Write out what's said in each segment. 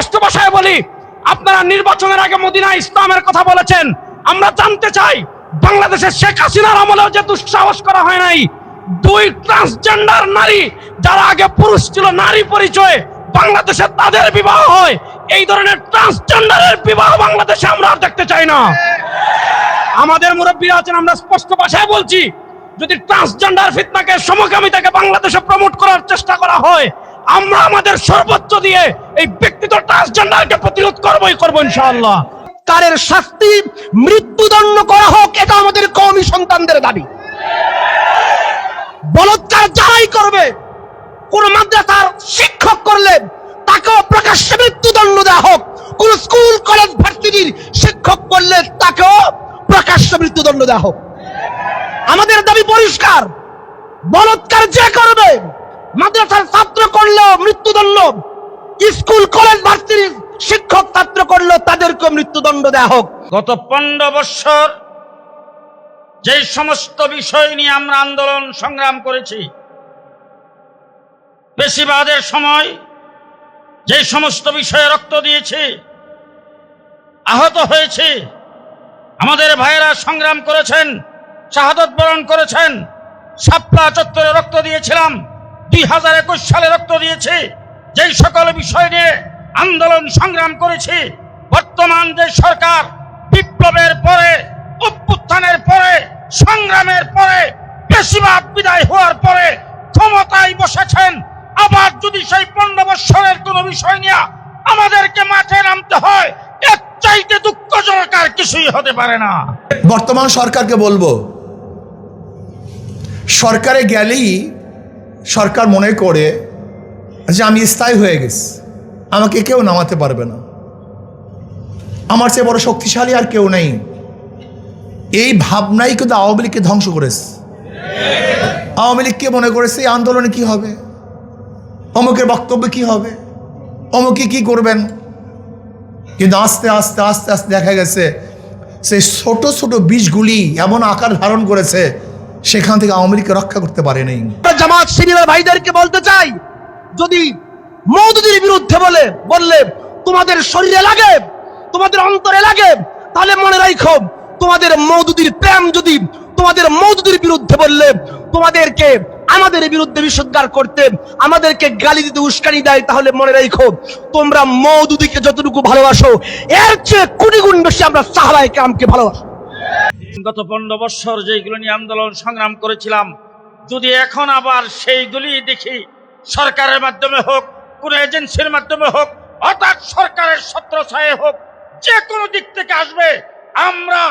স্পষ্ট ভাষায় বলি, আপনারা নির্বাচনের আগে মদিনা ইসলামের কথা বলেছেন। আমরা জানতে চাই, বাংলাদেশের শেখ হাসিনার আমলেও যে দুঃসাহস করা হয় নাই, দুই ট্রান্সজেন্ডার নারী যারা আগে পুরুষ ছিল, নারী পরিচয়ে বাংলাদেশে তাদের বিবাহ হয়, এই ধরনের ট্রান্সজেন্ডারের বিবাহ বাংলাদেশে আমরা আর দেখতে চাই না। আমাদের মুরব্বীরা আছেন, আমরা স্পষ্ট ভাষায় বলছি, যদি ট্রান্সজেন্ডার ফিতনাকে, সমকামিতাকে বাংলাদেশে প্রমোট করার চেষ্টা করা হয়, আমরা আমাদের সর্বোচ্চ দিয়ে এই ব্যক্তিগত ট্রান্সজেন্ডারকে প্রতিরোধ করবই করবো ইনশাআল্লাহ। কারের শাস্তি মৃত্যুদণ্ড করা হোক, এটা আমাদের কওমি সন্তানদের দাবি। বলৎকার যারাই করবে, কোন মাদ্রাসার শিক্ষক করলে তাকেও প্রকাশ্যে মৃত্যুদণ্ড দেওয়া হোক। কোন স্কুল কলেজ ভার্সিটির শিক্ষক করলে তাকেও প্রকাশ্যে মৃত্যুদণ্ড দেওয়া হোক। আমাদের দাবি পরিষ্কার, বলৎকার যে করবে, মাদ্রাসার ছাত্র করলেও মৃত্যুদণ্ড, স্কুল কলেজ ভার্সিটির শিক্ষক ছাত্র করলেও তাদেরকে মৃত্যুদণ্ড দেওয়া হোক। গত 15 বছর যে সমস্ত বিষয় নিয়ে আমরা আন্দোলন সংগ্রাম করেছি, বেশিরভাগের সময় যে সমস্ত বিষয়ে রক্ত দিয়েছি, আহত হয়েছি, আমাদের ভাইয়েরা সংগ্রাম করেছেন, শাহাদত বরণ করেছেন। শাপলা চত্বরে রক্ত দিয়েছিলাম, 2021 সালে রক্ত দিয়েছি। যেই সকল বিষয় নিয়ে আন্দোলন সংগ্রাম করেছি, বর্তমান যে সরকার বিপ্লবের পরে, অভ্যুত্থানের পরে, সংগ্রামের পরে, বেশিরভাগ বিদায় হওয়ার পরে ক্ষমতায় বসেছেন, আবার যদি সেই 15 বছরের কোন বিষয় নিয়ে আমাদেরকে মাঠে নামতে হয়, এর চাইতে দুঃখজনক আর কিছুই হতে পারে না। বর্তমান সরকারকে বলবো, সরকারে গেলেই সরকার মনে করে যে আমি স্থায়ী হয়ে গেছি, আমাকে কেউ নামাতে পারবে না, আমার চেয়ে বড় শক্তিশালী আর কেউ নেই। এই ভাবনাই কিন্তু আওয়ামী লীগকে ধ্বংস করেছে। আওয়ামী লীগকে মনে করেছে এই আন্দোলনে কি হবে, অমুকের বক্তব্য কি হবে, অমুকে কি করবেন। কিন্তু আস্তে আস্তে আস্তে আস্তে দেখা গেছে সেই ছোট ছোট বীজগুলি এমন আকার ধারণ করেছে, সেখান থেকে আওয়ামী লীগকে রক্ষা করতে পারেনি। জামাত শিবিরের ভাইদেরকে বলতে চাই, যদি মওদুদির বিরুদ্ধে বললে তোমাদের শরীরে লাগে, তোমাদের অন্তরে লাগে, তাহলে মনে রাখো, তোমাদের মওদুদির প্রেম যদি তোমাদের মওদুদির বিরুদ্ধে বললে, তোমাদেরকে আমাদের বিরুদ্ধে বিশুদ্ধার করতে, আমাদেরকে গালি দিতে উস্কানি দেয়, তাহলে মনে রাখো, তোমরা মওদুদিকে যতটুকু ভালোবাসো, এর চেয়ে কোটি গুণ বেশি আমরা সাহাবায়ে কেরামকে ভালোবাসি। গত 15 বছর যেগুলো নিয়ে আন্দোলন সংগ্রাম করেছিলাম, যদি এখন আবার সেইগুলি দেখি, সরকারের মাধ্যমে হোক, কোন এজেন্সির মাধ্যমে হোক, অর্থাৎ সরকারের ছত্রছায়ায় হোক, যে কোনো দিক থেকে আসবে, আমরা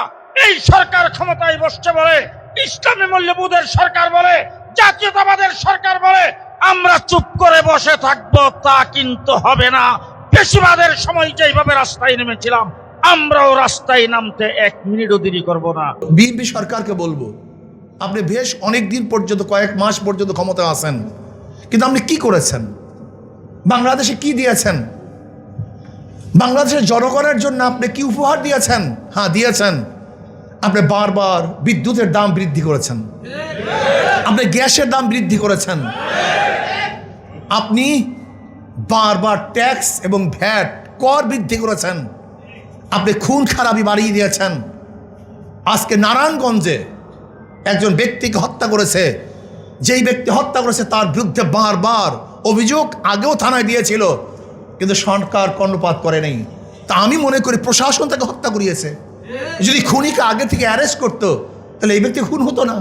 এই সরকার ক্ষমতায় বসছে বলে, ইসলামী মূল্যবোধের সরকার বলে, জাতীয়তাবাদের সরকার বলে আমরা চুপ করে বসে থাকবো, তা কিন্তু হবে না। বেশিরভাগের সময় যেভাবে রাস্তায় নেমেছিলাম, আমরাও রাস্তায় নামতে 1 মিনিটও দেরি করব না। বিএনপি সরকারকে বলবো, আপনি বেশ অনেক দিন পর্যন্ত, কয়েক মাস পর্যন্ত ক্ষমতায় আছেন, কিন্তু আপনি কি করেছেন? বাংলাদেশে কি দিয়েছেন? বাংলাদেশের জনগণের জন্য আপনি কি উপহার দিয়েছেন? হ্যাঁ, দিয়েছেন। আপনি বারবার বিদ্যুতের দাম বৃদ্ধি করেছেন, আপনি গ্যাসের দাম বৃদ্ধি করেছেন, আপনি বারবার ট্যাক্স এবং ভ্যাট কর বৃদ্ধি করেছেন, আপনি খুন খারাপি বাড়িয়ে দিয়েছেন। আজকে নারায়ণগঞ্জে একজন ব্যক্তিকে হত্যা করেছে, যেই ব্যক্তি হত্যা করেছে তার বিরুদ্ধে বারবার অভিযোগ আগেও থানায় দিয়েছিল, কিন্তু সরকার কর্ণপাত করে নেই। তা আমি মনে করি প্রশাসন তাকে হত্যা করিয়েছে। যদি খুনিকে আগে থেকে অ্যারেস্ট করতো, তাহলে এই ব্যক্তি খুন হতো না।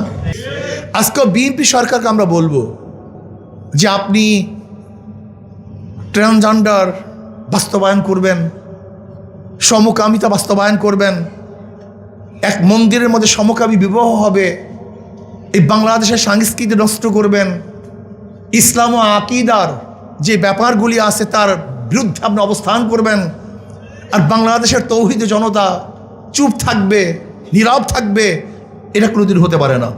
আজকে বিএনপি সরকারকে আমরা বলবো যে আপনি ট্রান্সজেন্ডার বাস্তবায়ন করবেন, সমকামিতা বাস্তবায়ন করবেন, এক মন্দিরের মধ্যে সমকামী বিবাহ হবে, এই বাংলাদেশের সংস্কৃতি নষ্ট করবেন, ইসলাম ও আকিদার যে ব্যাপারগুলি আছে তার বিরুদ্ধে আপনি অবস্থান করবেন, আর বাংলাদেশের তৌহিদ জনতা চুপ থাকবে, নীরব থাকবে, এটা কোনোদিন হতে পারে না।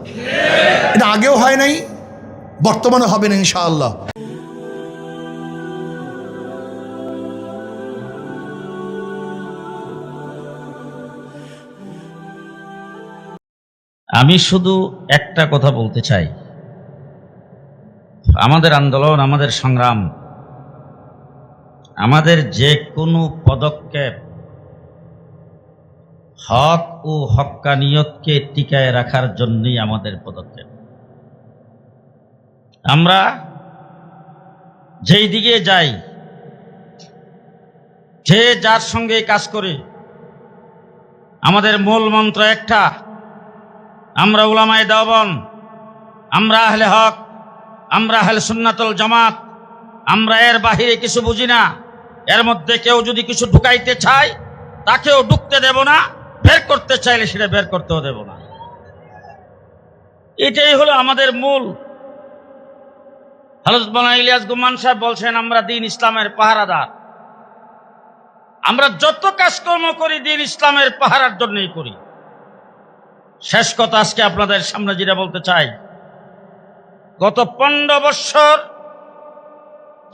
এটা আগেও হয় নাই, বর্তমানে হবে না ইনশাআল্লাহ। আমি শুধু একটা কথা বলতে চাই, আমাদের আন্দোলন, আমাদের সংগ্রাম, আমাদের যে কোনো পদক্ষেপ হক ও হক্কানিয়তকে টিকায় রাখার জন্যই আমাদের পদক্ষেপ। আমরা যেই দিকে যাই, যে যার সঙ্গে কাজ করি, আমাদের মূল মন্ত্র একটা, আমরা উলামায়ে দেওবন্দ, আমরা আহলে হক, আমরা আহলে সুন্নাতুল জামাত, আমরা এর বাহিরে কিছু বুঝি না। এর মধ্যে কেউ যদি কিছু ঢুকাইতে চায় তাকেও ঢুকতে দেব না, বের করতে চাইলে সেটা বের করতেও দেব না। এটাই হলো আমাদের মূল। হযরত মাওলানা ইলিয়াস গুমান সাহেব বলছেন, আমরা দ্বীন ইসলামের পাহারাদার। আমরা যত কাজকর্ম করি দ্বীন ইসলামের পাহারার জন্যই করি। শেষ কথা আজকে আপনাদের সামনে যেটা বলতে চাই, গত 15 বছর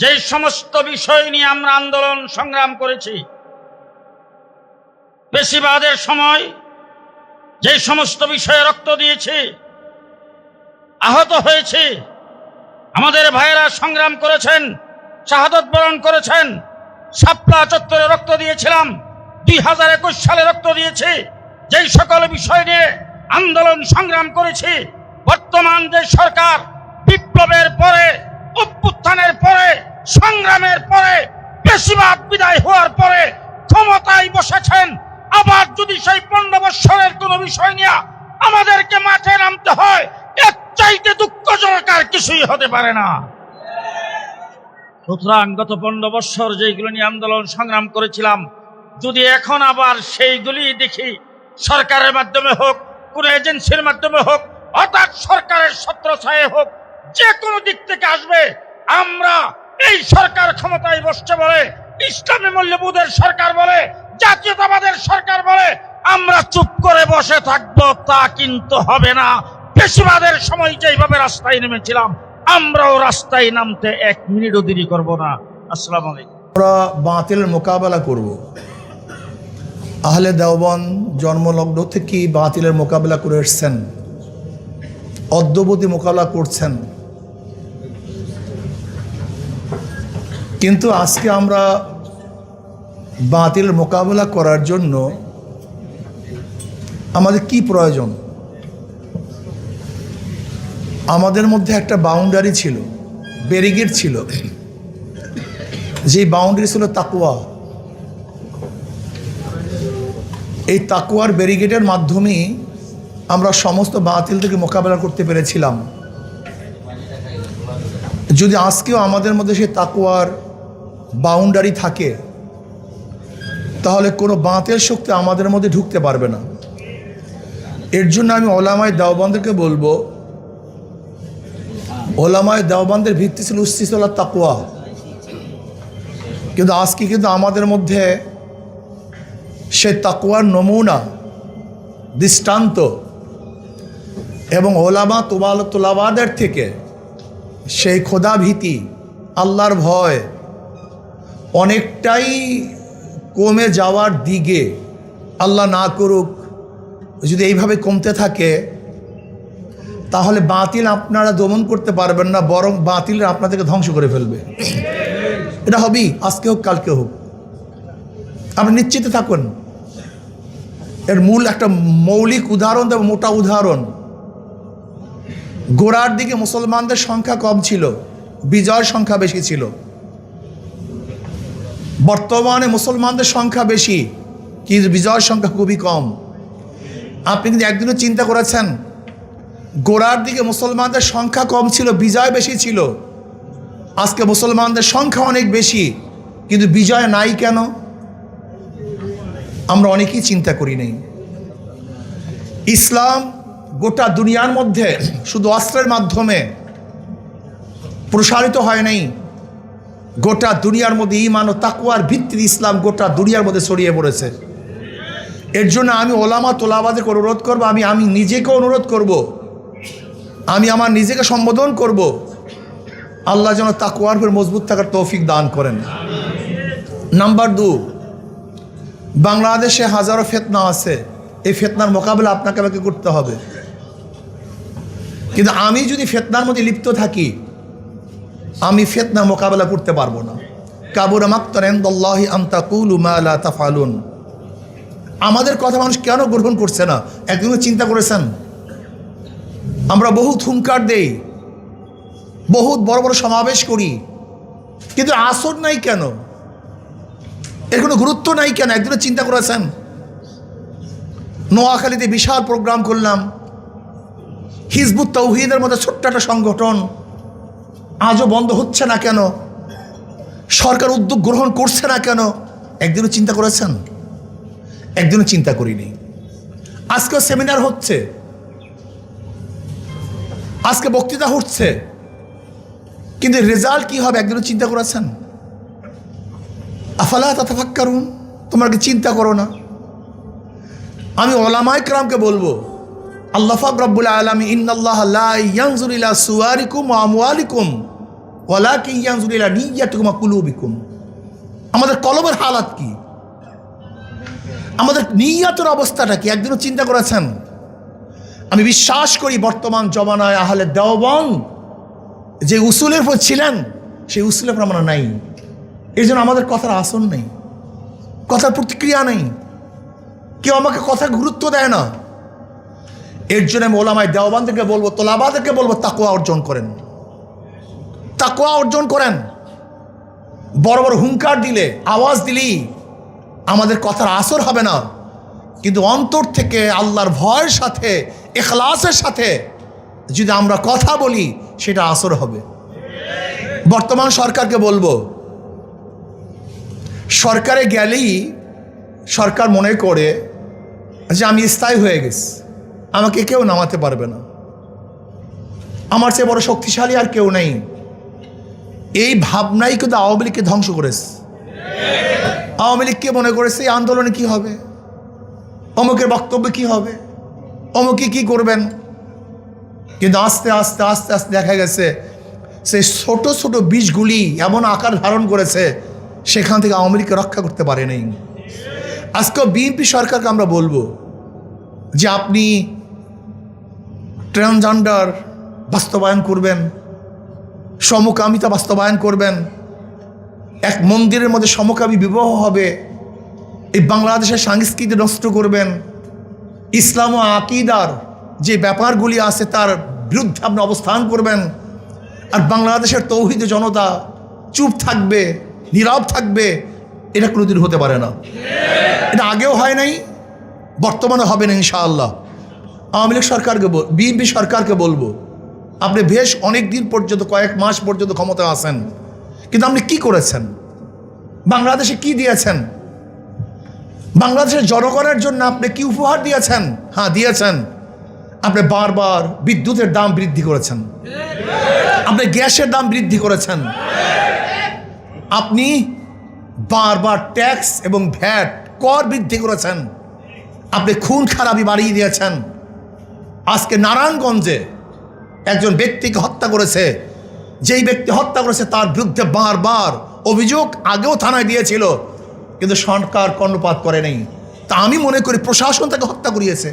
যে সমস্ত বিষয় নিয়ে আমরা আন্দোলন সংগ্রাম করেছি, বেশিরভাগের সময় যে সমস্ত বিষয়ে রক্ত দিয়েছি, আহত হয়েছি, আমাদের ভাইয়েরা সংগ্রাম করেছেন, শাহাদত বরণ করেছেন। শাপলা চত্বরে রক্ত দিয়েছিলাম, 2021 সালে রক্ত দিয়েছি। যেই সকল বিষয় নিয়ে আন্দোলন সংগ্রাম করেছি, বর্তমান যে সরকার বিপ্লবের পরে, অভ্যুত্থানের পরে, সংগ্রামের পরে, বেশিরভাগ বিদায় হওয়ার পরে ক্ষমতায় বসেছেন, আবার যদি সেই 15 বছরের কোন বিষয় নিয়ে আমাদেরকে মাঠে নামতে হয়, এর চাইতে দুঃখজনক আর কিছুই হতে পারে না। সুতরাং গত 15 বছর যেগুলো নিয়ে আন্দোলন সংগ্রাম করেছিলাম, যদি এখন আবার সেইগুলি দেখি, সরকারের মাধ্যমে হোক, কোন এজেন্সির মাধ্যমে হোক, অর্থাৎ সরকারের ছত্রছায়ায় হোক, যে কোনো দিক থেকে আসবে, আমরা এই সরকার ক্ষমতায় বসছে বলে, ইসলামী মূল্যবোধের সরকার বলে, জাতীয়তাবাদের সরকার বলে আমরা চুপ করে বসে থাকবো, তা কিন্তু হবে না। বেশিরভাগের সময় যেভাবে রাস্তায় নেমেছিলাম, আমরাও রাস্তায় নামতে 1 মিনিটও দেরি করব না। আসসালামু আলাইকুম। আমরা বাতিলের মোকাবেলা করব। আহলে দেওবন্দ জন্মলগ্ন থেকেই বাতিলের মোকাবেলা করে এসছেন, অদ্যবধি মোকাবেলা করছেন। কিন্তু আজকে আমরা বাতিলের মোকাবেলা করার জন্য আমাদের কি প্রয়োজন? আমাদের মধ্যে একটা বাউন্ডারি ছিল, ব্যারিকেড ছিল, যে বাউন্ডারি ছিল তাকওয়া। এই তাকওয়ার ব্যারিকেডের মাধ্যমেই আমরা সমস্ত বাতিল থেকে মোকাবেলা করতে পেরেছিলাম। যদি আজকেও আমাদের মধ্যে সেই তাকওয়ার বাউন্ডারি থাকে, তাহলে কোনো বাতিল শক্তি আমাদের মধ্যে ঢুকতে পারবে না। এর জন্য আমি ওলামায়ে দেওবন্দেরকে বলবো, ওলামায়ে দেওবন্দের ভিত্তি ছিল উসসিসাতুল তাকওয়া, কিন্তু আজকে কিন্তু আমাদের মধ্যে সে তাকওয়ার নমুনা, দৃষ্টান্ত এবং ওলামা তোলাবাদের থেকে সেই খোদা ভীতি, আল্লাহর ভয় অনেকটাই কমে যাওয়ার দিকে। আল্লাহ না করুক, যদি এইভাবে কমতে থাকে তাহলে বাতিল আপনারা দমন করতে পারবেন না, বরং বাতিল আপনাদেরকে ধ্বংস করে ফেলবে। এটা হবেই, আজকে হোক কালকে হোক, আপনি নিশ্চিত থাকুন। এর মূল একটা মৌলিক উদাহরণ দেব, মোটা উদাহরণ। গোড়ার দিকে মুসলমানদের সংখ্যা কম ছিল, বিজয়ের সংখ্যা বেশি ছিল। বর্তমানে মুসলমানদের সংখ্যা বেশি, কিন্তু বিজয়ের সংখ্যা খুবই কম। আপনি কিন্তু একদিনও চিন্তা করেছেন, গোড়ার দিকে মুসলমানদের সংখ্যা কম ছিল, বিজয় বেশি ছিল। আজকে মুসলমানদের সংখ্যা অনেক বেশি, কিন্তু বিজয় নাই কেন? আমরা অনেকেই চিন্তা করি নাই। ইসলাম গোটা দুনিয়ার মধ্যে শুধু অস্ত্রের মাধ্যমে প্রসারিত হয় নাই, গোটা দুনিয়ার মধ্যে ঈমান ও তাকওয়ার ভিত্তিতে ইসলাম গোটা দুনিয়ার মধ্যে ছড়িয়ে পড়েছে। এর জন্য আমি ওলামা তোলাবাদেরকে অনুরোধ করবো, আমি নিজেকে অনুরোধ করব, আমি আমার নিজেকে সম্বোধন করব, আল্লাহ যেন তাকওয়ার উপর মজবুত থাকার তৌফিক দান করেন। নাম্বার 2, বাংলাদেশে হাজারো ফিতনা আছে, এই ফিতনার মোকাবেলা আপনাকে আমাকে করতে হবে। কিন্তু আমি যদি ফিতনার মধ্যে লিপ্ত থাকি, আমি ফিতনার মোকাবেলা করতে পারবো না। কাবুরা মাকতান ইনদাল্লাহি আন তাকুলু মা লা তাফআলুন। আমাদের কথা মানুষ কেন গ্রহণ করছে না, একদিন চিন্তা করেছেন? আমরা বহুত হুঙ্কার দেই, বহুত বড় বড় সমাবেশ করি, কিন্তু আসর নাই কেন? এর কোনো গুরুত্ব নাই কেন? একদিনও চিন্তা করেছেন? নোয়াখালীতে বিশাল প্রোগ্রাম করলাম, হিজবুত তাওহীদের মধ্যে ছোট্ট একটা সংগঠন, আজও বন্ধ হচ্ছে না কেন? সরকার উদ্যোগ গ্রহণ করছে না কেন? একদিনও চিন্তা করেছেন? একদিনও চিন্তা করিনি। আজকেও সেমিনার হচ্ছে, আজকে বক্তৃতা হচ্ছে, কিন্তু রেজাল্ট কি হবে একদিনও চিন্তা করেছেন? আফালা তাতাফাক্কারুন, তোমরা কি চিন্তা করো না? আমি উলামায়ে কেরামকে বলবো, আল্লাহ পাক রব্বুল আলামিন ইন্নাল্লাহা লা ইয়ানজুরু ইলা সুওয়ারিকুম ওয়া আমওয়ালিকুম ওয়ালাকিন ইয়ানজুরু ইলা নিয়্যাতিকুম ওয়া কুলুবিকুম। আমাদের কলবের হালাত কি, আমাদের নিয়্যাতের অবস্থাটা কি, একদিনও চিন্তা করেছেন? আমি বিশ্বাস করি বর্তমান জমানায় আহলে দেওবন্দ যে উসুলের উপর ছিলেন সেই উসুলের উপর আমরা নাই। এই জন্য আমাদের কথার আসন নেই, কথার প্রতিক্রিয়া নেই, কেউ আমাকে কথা গুরুত্ব দেয় না। এর জন্য আমি ওলামায়ে দেওবন্দকে বলবো, তোলাবাদেরকে বলবো, তাকওয়া অর্জন করেন, তাকওয়া অর্জন করেন। বড় বড় হুঙ্কার দিলে, আওয়াজ দিলেই আমাদের কথার আসর হবে না, কিন্তু অন্তর থেকে আল্লাহর ভয়ের সাথে, ইখলাসের সাথে যদি আমরা কথা বলি সেটা আসর হবে। বর্তমান সরকারকে বলবো, সরকারে গেলেই সরকার মনে করে যে আমি স্থায়ী হয়ে গেছি, আমাকে কেউ নামাতে পারবে না, আমার চেয়ে বড় শক্তিশালী আর কেউ নেই। এই ভাবনাই কিন্তু আওয়ামী লীগকে ধ্বংস করেছে। আওয়ামী লীগকে মনে করেছে এই আন্দোলনে কি হবে, অমুকের বক্তব্য কি হবে, অমুকে কি করবেন। কিন্তু আস্তে আস্তে আস্তে আস্তে দেখা গেছে সেই ছোট ছোট বীজগুলি এমন আকার ধারণ করেছে, সেখান থেকে আওয়ামী লীগকে রক্ষা করতে পারে নাই। আজকে বিএনপি সরকারকে আমরা বলবো যে আপনি ট্রান্সজেন্ডার বাস্তবায়ন করবেন, সমকামিতা বাস্তবায়ন করবেন, এক মন্দিরের মধ্যে সমকামী বিবাহ হবে, এই বাংলাদেশের সংস্কৃতি নষ্ট করবেন, ইসলাম ও আকিদার যে ব্যাপারগুলি আছে তার বিরুদ্ধে আপনি অবস্থান করবেন, আর বাংলাদেশের তৌহিদ জনতা চুপ থাকবে, নীরব থাকবে, এটা কোনোদিন হতে পারে না। এটা আগেও হয় নাই, বর্তমানে হবে না ইনশাআল্লাহ। আওয়ামী লীগ সরকারকে, বিএনপি সরকারকে বলবো, আপনি বেশ অনেক দিন পর্যন্ত, কয়েক মাস পর্যন্ত ক্ষমতায় আছেন, কিন্তু আপনি কি করেছেন? বাংলাদেশে কি দিয়েছেন? বাংলাদেশের জনগণের জন্য আপনি কি উপহার দিয়েছেন? হ্যাঁ, দিয়েছেন। আপনি বারবার বিদ্যুতের দাম বৃদ্ধি করেছেন, আপনি গ্যাসের দাম বৃদ্ধি করেছেন, আপনি বারবার ট্যাক্স এবং ভ্যাট কর বৃদ্ধি করেছেন, আপনি খুন খারাপি বাড়িয়ে দিয়েছেন। আজকে নারায়ণগঞ্জে একজন ব্যক্তিকে হত্যা করেছে, যেই ব্যক্তি হত্যা করেছে তার বিরুদ্ধে বারবার অভিযোগ আগেও থানায় দিয়েছিল, কিন্তু সরকার কর্ণপাত করে নেই। তা আমি মনে করি প্রশাসন তাকে হত্যা করিয়েছে।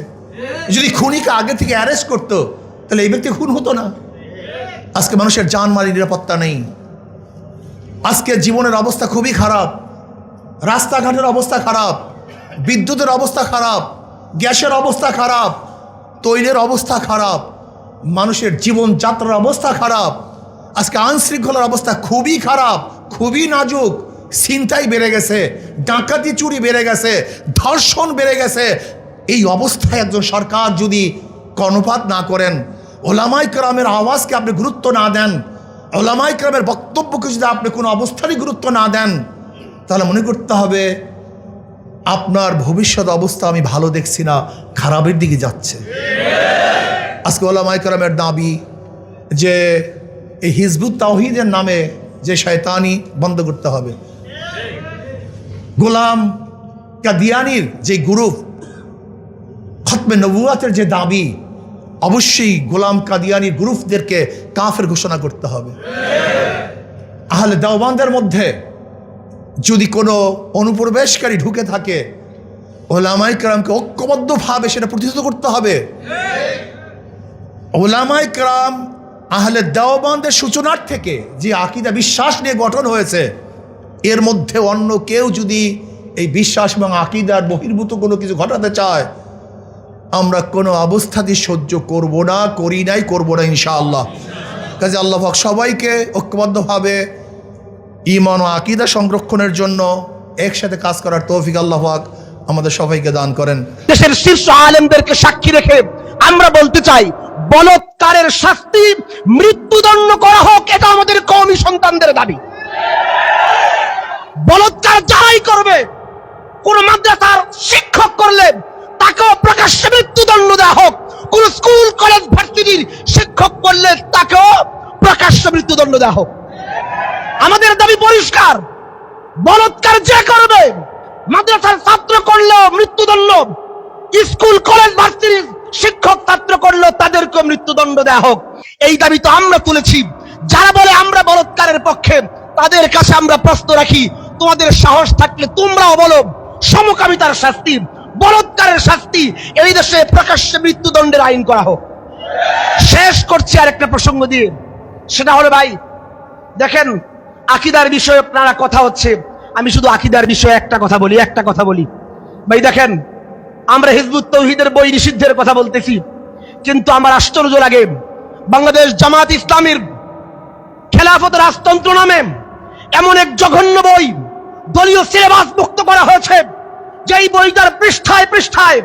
যদি খুনিকে আগে থেকে অ্যারেস্ট করতো তাহলে এই ব্যক্তি খুন হতো না। আজকে মানুষের জানমালের নিরাপত্তা নেই, আজকে জীবনের অবস্থা খুবই খারাপ, রাস্তাঘাটের অবস্থা খারাপ, বিদ্যুতের অবস্থা খারাপ, গ্যাসের অবস্থা খারাপ, তৈলের অবস্থা খারাপ, মানুষের জীবনযাত্রার অবস্থা খারাপ। আজকে আইনশৃঙ্খলার অবস্থা খুবই খারাপ, খুবই নাজুক। ছিনতাই বেড়ে গেছে, ডাকাতি চুরি বেড়ে গেছে, ধর্ষণ বেড়ে গেছে। এই অবস্থায় একজন সরকার যদি কর্ণপাত না করেন, ওলামায়ে কেরামের আওয়াজকে আপনি গুরুত্ব না দেন, ওলামায়ে কেরামের বক্তব্যকে যদি আপনি কোনো অবস্থারই গুরুত্ব না দেন, তাহলে মনে করতে হবে আপনার ভবিষ্যৎ অবস্থা আমি ভালো দেখছি না, খারাপের দিকে যাচ্ছে। আজকে ওলামায়ে কেরামের দাবি যে এই হিজবুত তাওহীদের নামে যে শয়তানি বন্ধ করতে হবে। গোলাম কাদিয়ানির যে গ্রুপ, খতমে নবুয়াতের যে দাবি, অবশ্যই গোলাম কাদিয়ানির গ্রুপদেরকে কাফের ঘোষণা করতে হবে। আহলে দেওবন্দের মধ্যে যদি কোনো অনুপ্রবেশকারী ঢুকে থাকে, ওলামায়ে কেরামকে ঐক্যবদ্ধভাবে সেটা প্রতিহত করতে হবে। ওলামায়ে কেরাম আহলে দেওবন্দের সূচনার থেকে যে আকীদা বিশ্বাস নিয়ে গঠন হয়েছে, এর মধ্যে অন্য কেউ যদি এই বিশ্বাস এবং আকীদার বহির্ভূত কোনো কিছু ঘটাতে চায়, আমরা কোনো অবস্থাতেই সহ্য করব না, করি নাই, করব না ইনশাআল্লাহ। কাজে আল্লাহ পাক সবাইকে ঐক্যবদ্ধভাবে ঈমান ও আকীদা সংরক্ষণের জন্য একসাথে কাজ করার তৌফিক আল্লাহ পাক আমাদের সবাইকে দান করেন। দেশের শীর্ষ আলেমদেরকে সাক্ষী রেখে আমরা বলতে চাই, বলৎকারের শাস্তি মৃত্যুদণ্ড করা হোক, এটা আমাদের কওমি সন্তানদের দাবি। বলৎকার যারাই করবে, কোন মাদ্রাসার শিক্ষক করলে তাকেও প্রকাশ্যে মৃত্যুদণ্ড দেওয়া হোক, কোন স্কুল কলেজ ভার্সিটির শিক্ষক করলে তাকেও প্রকাশ্যে মৃত্যুদণ্ড দেওয়া হোক। আমাদের দাবি পরিষ্কার, বলৎকার যে করবে, মাদ্রাসার ছাত্র করলেও মৃত্যুদণ্ড, স্কুল কলেজ ভার্সিটির শিক্ষক ছাত্র করলেও তাদেরকে মৃত্যুদণ্ড দেওয়া হোক। এই দাবি তো আমরা তুলেছি। যারা বলে আমরা বলৎকারের পক্ষে, তাদের কাছে আমরা প্রশ্ন রাখি, তোমাদের সাহস থাকলে তোমরাও বলো সমকামিতার শাস্তি, বলৎকারের শাস্তি এই দেশে প্রকাশ্যে মৃত্যুদণ্ডের আইন করা হোক। শেষ করছি আরেকটা প্রসঙ্গ দিয়ে, সেটা হলো ভাই দেখেন, আকীদার বিষয়ে আপনারা কথা হচ্ছে, আমি শুধু আকীদার বিষয়ে একটা কথা বলি ভাই। দেখেন, আমরা হিজবুত তাওহীদের বই নিষিদ্ধের কথা বলতেছি, কিন্তু আমার আশ্চর্য লাগে, বাংলাদেশ জামাত ইসলামীর খেলাফত রাজতন্ত্র নামে এমন এক জঘন্য বই দলীয় সিলেবাস মুক্ত করা হয়েছে, যেই বইটার পৃষ্ঠায় পৃষ্ঠায়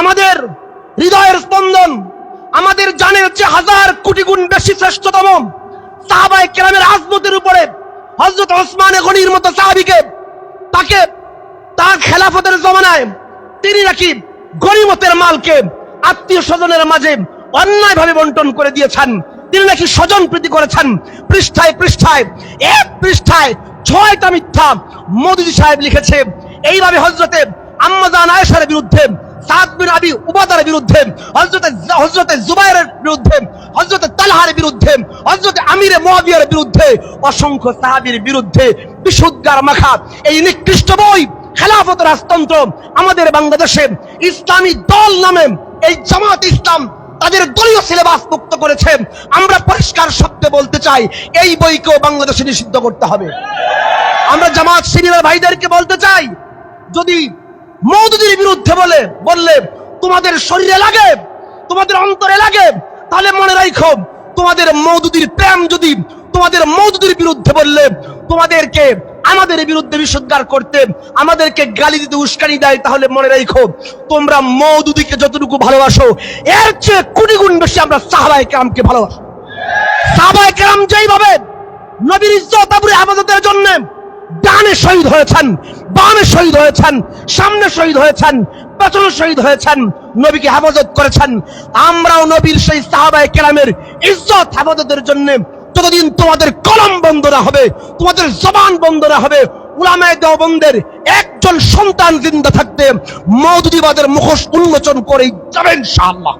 আমাদের হৃদয়ের স্পন্দন, আমাদের জানের চেয়ে হাজার কোটি গুণ বেশি শ্রেষ্ঠতম সাহাবায়ে কেরামের আজমতের উপরে হযরত ওসমান গনির মতো সাহাবীকে, তাকে তার খেলাফতের জমানায় তিনি নাকি গনিমতের মালকে আত্মীয় স্বজনের মাঝে অন্যায়ভাবে বন্টন করে দিয়েছেন, তিনি নাকি স্বজন প্রীতি করেছেন। পৃষ্ঠায় পৃষ্ঠায়, এক পৃষ্ঠায় 6টা মিথ্যা মওদুদী সাহেব লিখেছে। এইভাবে হযরতে আম্মা জান আয়েশার বিরুদ্ধে, সাদ বিন আবি উবাদার বিরুদ্ধে, হযরতে জুবাইরের বিরুদ্ধে, হযরতে তালহার বিরুদ্ধে, হযরতে আমিরে মুয়াবিয়ার বিরুদ্ধে, অসংখ্য সাহাবীর বিরুদ্ধে বিশুদ্ধার মাখা এই নিকৃষ্ট বই খেলাফত রাজতন্ত্র আমাদের বাংলাদেশে ইসলামী দল নামে এই জামাত ইসলাম তাদের দলীয় সিলেবাস মুক্ত করেছে। আমরা পরিষ্কার শব্দে বলতে চাই, এই বইকেও বাংলাদেশে নিষিদ্ধ করতে হবে। আমরা জামাত শিবিরের ভাইদেরকে বলতে চাই, যদি মওদুদীর বিরুদ্ধে বললে তোমাদের শরীরে লাগে, তোমাদের অন্তরে লাগে, তাহলে মনে রাখো, তোমাদের মওদুদীর প্রেম যদি তোমাদের মওদুদীর বিরুদ্ধে বললে তোমাদেরকে আমাদের বিরুদ্ধে বিশুদ্ধার করতে, আমাদেরকে গালি দিতে উস্কানি দেয়, তাহলে মনে রাখো, তোমরা মওদুদীকে যতটুকু ভালোবাসো, এর চেয়ে কোটি গুণ বেশি আমরা সাহাবায়ে কেরামকে ভালোবাসি। সাহাবায়ে কেরাম যেইভাবে নবীর ইজ্জত আবরু হেফাজতের জন্য ডানে শহীদ হয়েছেন, বামে শহীদ হয়েছেন, সামনে শহীদ হয়েছেন, পেছনে শহীদ হয়েছেন, নবীকে হেফাজত করেছেন, আমরাও নবীর সেই সাহাবায়ে কেরামের ইজ্জত হেফাজতের জন্য যতদিন তোমাদের কলম বন্ধ না হবে, তোমাদের জবান বন্ধ না হবে, উলামায়ে দেওবন্দের একজন সন্তান জিন্দা থাকতে মওদুদীবাদের মুখোশ উন্মোচন করেই যাবে ইনশাআল্লাহ।